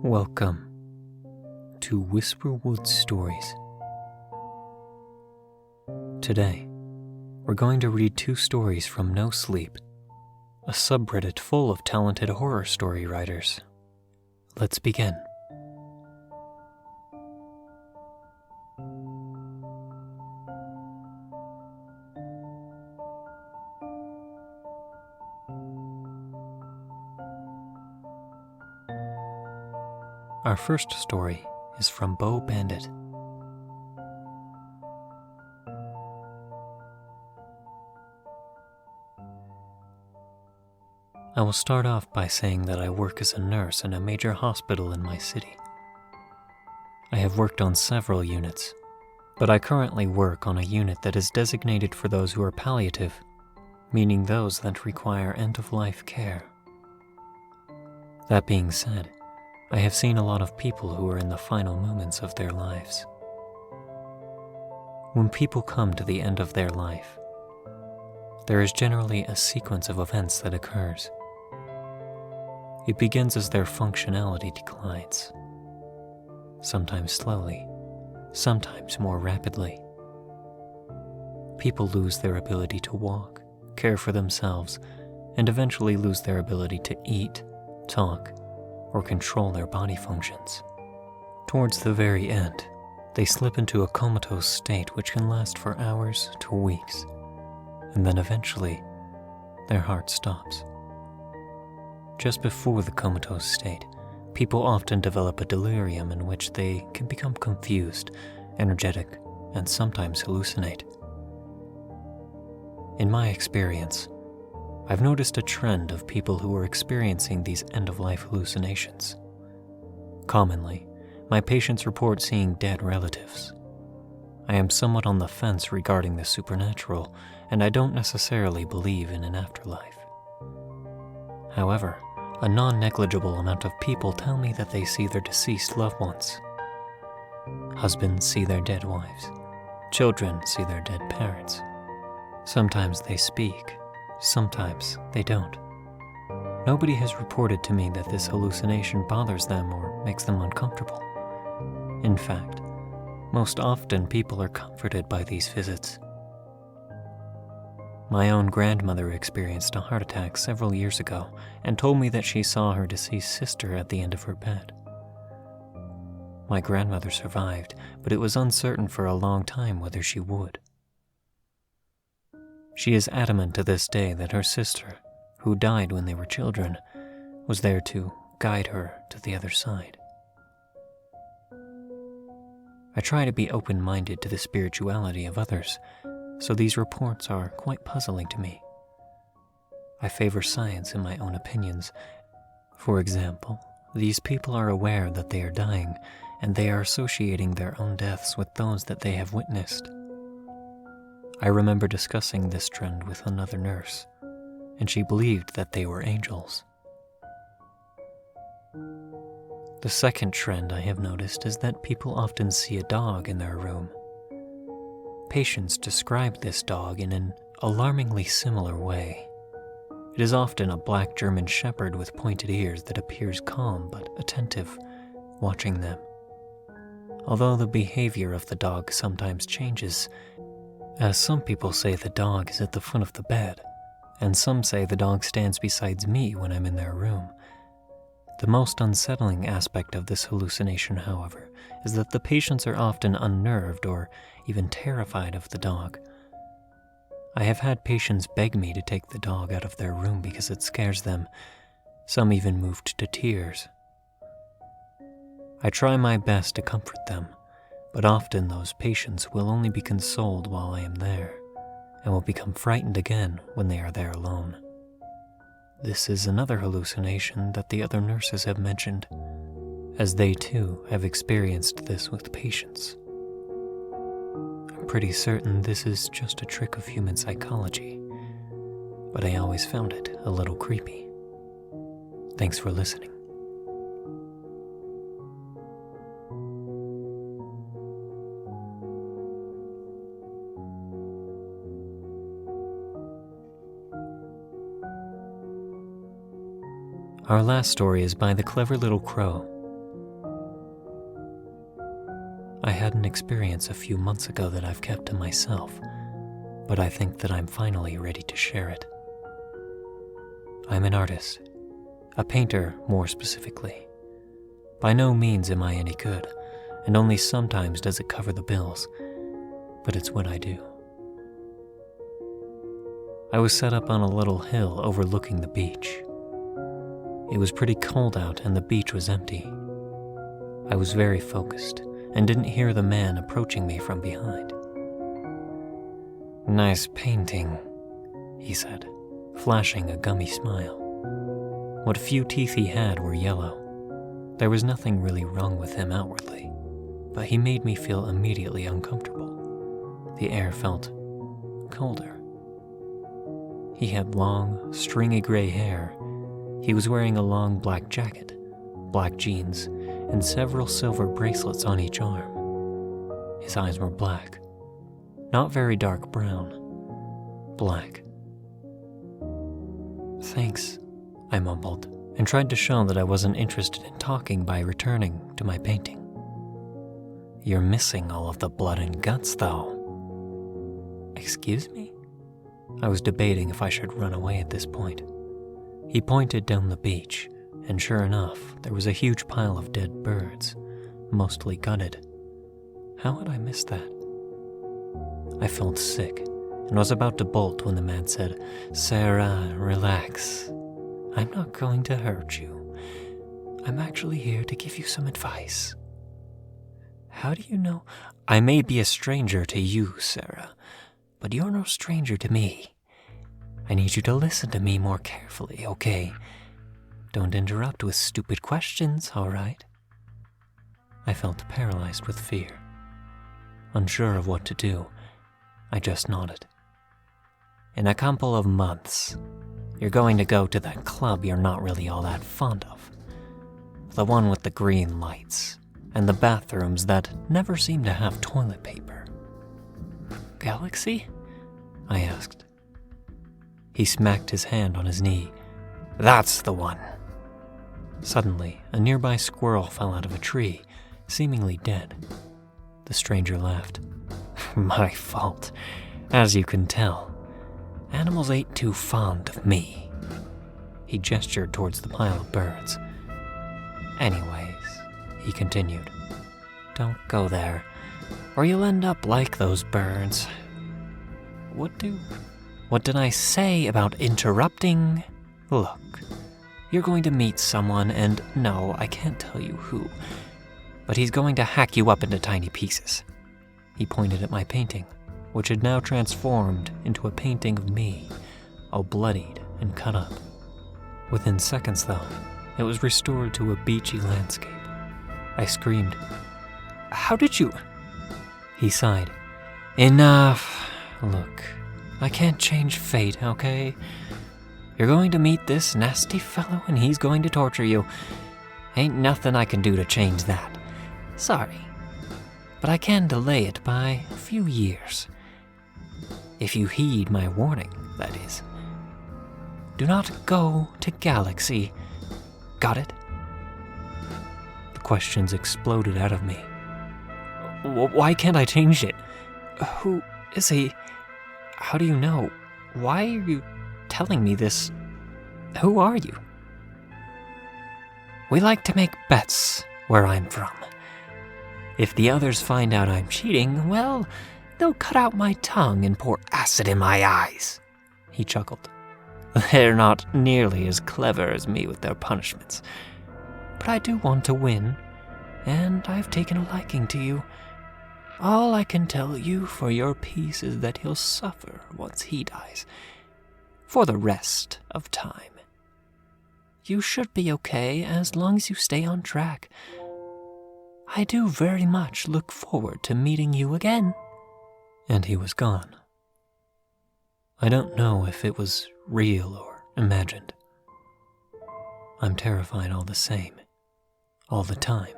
Welcome to Whisperwood Stories. Today, we're going to read 2 stories from nosleep, a subreddit full of talented horror story writers. Let's begin. Our first story is from Beaubandit. I will start off by saying that I work as a nurse in a major hospital in my city. I have worked on several units, but I currently work on a unit that is designated for those who are palliative, meaning those that require end-of-life care. That being said, I have seen a lot of people who are in the final moments of their lives. When people come to the end of their life, there is generally a sequence of events that occurs. It begins as their functionality declines, sometimes slowly, sometimes more rapidly. People lose their ability to walk, care for themselves, and eventually lose their ability to eat, talk, or control their body functions. Towards the very end, they slip into a comatose state which can last for hours to weeks, and then eventually, their heart stops. Just before the comatose state, people often develop a delirium in which they can become confused, energetic, and sometimes hallucinate. In my experience, I've noticed a trend of people who are experiencing these end-of-life hallucinations. Commonly, my patients report seeing dead relatives. I am somewhat on the fence regarding the supernatural, and I don't necessarily believe in an afterlife. However, a non-negligible amount of people tell me that they see their deceased loved ones. Husbands see their dead wives. Children see their dead parents. Sometimes they speak. Sometimes they don't. Nobody has reported to me that this hallucination bothers them or makes them uncomfortable. In fact, most often people are comforted by these visits. My own grandmother experienced a heart attack several years ago and told me that she saw her deceased sister at the end of her bed. My grandmother survived, but it was uncertain for a long time whether she would. She is adamant to this day that her sister, who died when they were children, was there to guide her to the other side. I try to be open-minded to the spirituality of others, so these reports are quite puzzling to me. I favor science in my own opinions. For example, these people are aware that they are dying, and they are associating their own deaths with those that they have witnessed. I remember discussing this trend with another nurse, and she believed that they were angels. The second trend I have noticed is that people often see a dog in their room. Patients describe this dog in an alarmingly similar way. It is often a black German shepherd with pointed ears that appears calm but attentive, watching them. Although the behavior of the dog sometimes changes, as some people say the dog is at the foot of the bed, and some say the dog stands beside me when I'm in their room. The most unsettling aspect of this hallucination, however, is that the patients are often unnerved or even terrified of the dog. I have had patients beg me to take the dog out of their room because it scares them. Some even moved to tears. I try my best to comfort them, but often those patients will only be consoled while I am there, and will become frightened again when they are there alone. This is another hallucination that the other nurses have mentioned, as they too have experienced this with patients. I'm pretty certain this is just a trick of human psychology, but I always found it a little creepy. Thanks for listening. Our last story is by TheCleverLittleCrow had an experience a few months ago that I've kept to myself, but I think that I'm finally ready to share it. I'm an artist, a painter more specifically. By no means am I any good, and only sometimes does it cover the bills, but it's what I do. I was set up on a little hill overlooking the beach. It was pretty cold out and the beach was empty. I was very focused and didn't hear the man approaching me from behind. "Nice painting," he said, flashing a gummy smile. What few teeth he had were yellow. There was nothing really wrong with him outwardly, but he made me feel immediately uncomfortable. The air felt colder. He had long, stringy gray hair. He was wearing a long black jacket, black jeans, and several silver bracelets on each arm. His eyes were black, not very dark brown, black. "Thanks," I mumbled, and tried to show that I wasn't interested in talking by returning to my painting. "You're missing all of the blood and guts, though." "Excuse me?" I was debating if I should run away at this point. He pointed down the beach, and sure enough, there was a huge pile of dead birds, mostly gutted. How had I missed that? I felt sick and was about to bolt when the man said, "Sarah, relax. I'm not going to hurt you. I'm actually here to give you some advice." "How do you know?" "I may be a stranger to you, Sarah, but you're no stranger to me. I need you to listen to me more carefully, okay? Don't interrupt with stupid questions, all right?" I felt paralyzed with fear. Unsure of what to do, I just nodded. "In a couple of months, you're going to go to that club you're not really all that fond of. The one with the green lights, and the bathrooms that never seem to have toilet paper." "Galaxy?" I asked. He smacked his hand on his knee. "That's the one." Suddenly, a nearby squirrel fell out of a tree, seemingly dead. The stranger laughed. "My fault, as you can tell. Animals ain't too fond of me." He gestured towards the pile of birds. "Anyways," he continued, "don't go there, or you'll end up like those birds." What did I say about interrupting? Look, you're going to meet someone, and no, I can't tell you who, but he's going to hack you up into tiny pieces. He pointed at my painting, which had now transformed into a painting of me, all bloodied and cut up. Within seconds, though, it was restored to a beachy landscape. I screamed, "How did you?" He sighed. "Enough. Look, I can't change fate, okay? You're going to meet this nasty fellow and he's going to torture you. Ain't nothing I can do to change that. Sorry. But I can delay it by a few years. If you heed my warning, that is. Do not go to Galaxy. Got it?" The questions exploded out of me. "Why can't I change it? Who is he? How do you know? Why are you telling me this? Who are you?" "We like to make bets where I'm from. If the others find out I'm cheating, well, they'll cut out my tongue and pour acid in my eyes." He chuckled. "They're not nearly as clever as me with their punishments. But I do want to win, and I've taken a liking to you. All I can tell you for your peace is that he'll suffer once he dies, for the rest of time. You should be okay as long as you stay on track. I do very much look forward to meeting you again." And he was gone. I don't know if it was real or imagined. I'm terrified all the same, all the time,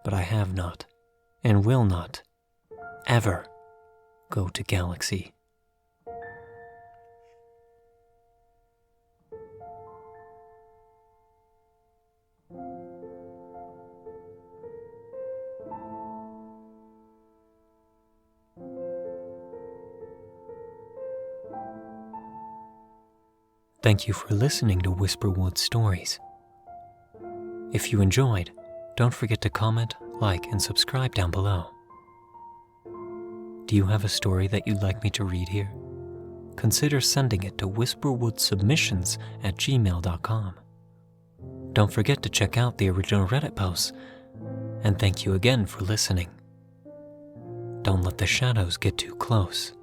but I have not, and will not, ever go to Galaxy. Thank you for listening to Whisperwood Stories. If you enjoyed, don't forget to comment, like, and subscribe down below. Do you have a story that you'd like me to read here? Consider sending it to whisperwoodsubmissions@gmail.com. Don't forget to check out the original Reddit posts, and thank you again for listening. Don't let the shadows get too close.